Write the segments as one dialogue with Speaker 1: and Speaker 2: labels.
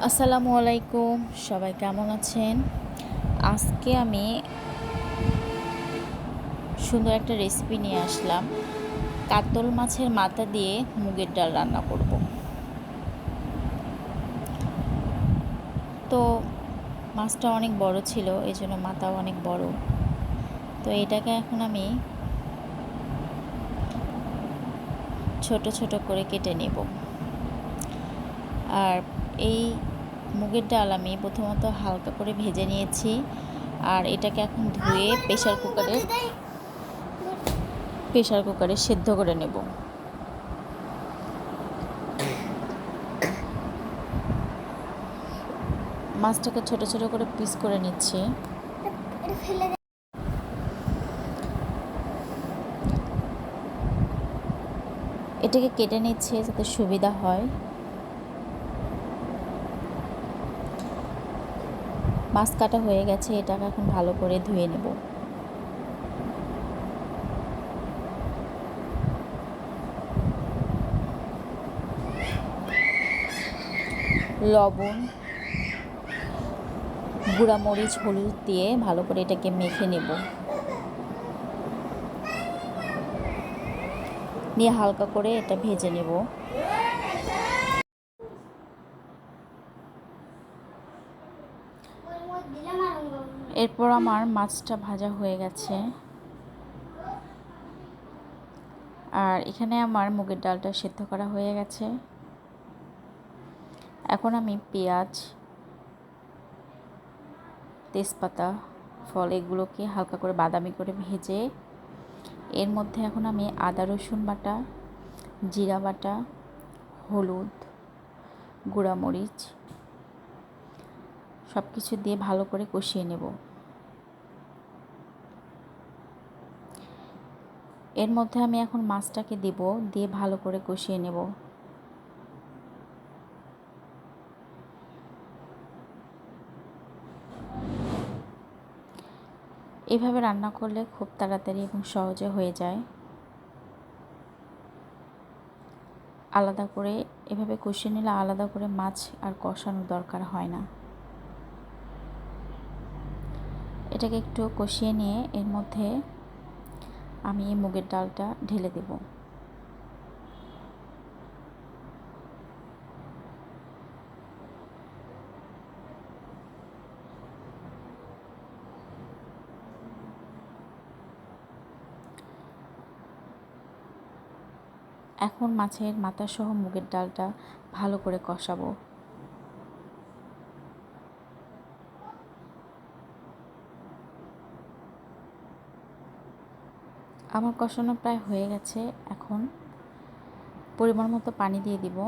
Speaker 1: আসসালামু আলাইকুম, সবাই কেমন আছেন? আজকে আমি সুন্দর একটা রেসিপি নিয়ে আসলাম। কাতল মাছের মাথা দিয়ে মুগের ডাল রান্না করব। তো মাছটা অনেক বড় ছিল, এই জন্য মাথাও অনেক বড়। তো এটাকে এখন আমি ছোট ছোট করে কেটে নেব। আর এই মুগের ডাল আমি প্রথমত হালকা করে ভেজে নিয়েছি। আর এটাকে এখন ধুয়ে প্রেশার কুকারে সেদ্ধ করে নেব। মাছটাকে ছোট ছোট করে পিস করে নিচ্ছি। এটাকে কেটে নিচ্ছে যাতে সুবিধা হয়। মাছ কাটা হয়ে গেছে, এটাকে এখন ভালো করে ধুয়ে নেব। লবণ, গুঁড়ামরিচ, হলুদ দিয়ে ভালো করে এটাকে মেখে নেব। নিয়ে হালকা করে এটা ভেজে নেব। এরপর আমার মাছটা ভাজা হয়ে গেছে। আর এখানে আমার মুগের ডালটা সেদ্ধ করা হয়ে গেছে। এখন আমি পেঁয়াজ, তেজপাতা, ফল এগুলোকে হালকা করে বাদামি করে ভেজে এর মধ্যে এখন আমি আদা রসুন বাটা, জিরা বাটা, হলুদ, গুঁড়ামরিচ সব কিছু দিয়ে ভালো করে কষিয়ে নেব। এর মধ্যে আমি এখন মাছটাকে দেব, দিয়ে ভালো করে কষিয়ে নেব। এভাবে রান্না করলে খুব তাড়াতাড়ি এবং সহজে হয়ে যায়। আলাদা করে এভাবে কষিয়ে নিলে আলাদা করে মাছ আর কষানোর দরকার হয় না। এটাকে একটু কষিয়ে নিয়ে এর মধ্যে আমি মুগের ডালটা ঢেলে দেব। এখন মাছের মাথা সহ মুগের ডালটা ভালো করে কষাবো। আমার কষানো প্রায় হয়ে গেছে। এখন পরিমাণ মতো পানি দিয়ে দিব।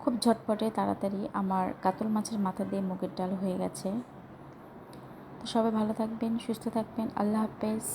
Speaker 1: খুব ঝটপটে তাড়াতাড়ি আমার কাতল মাছের মাথা দিয়ে মুগের ডাল হয়ে গেছে। তো সবাই ভালো থাকবেন, সুস্থ থাকবেন। আল্লাহ হাফেজ।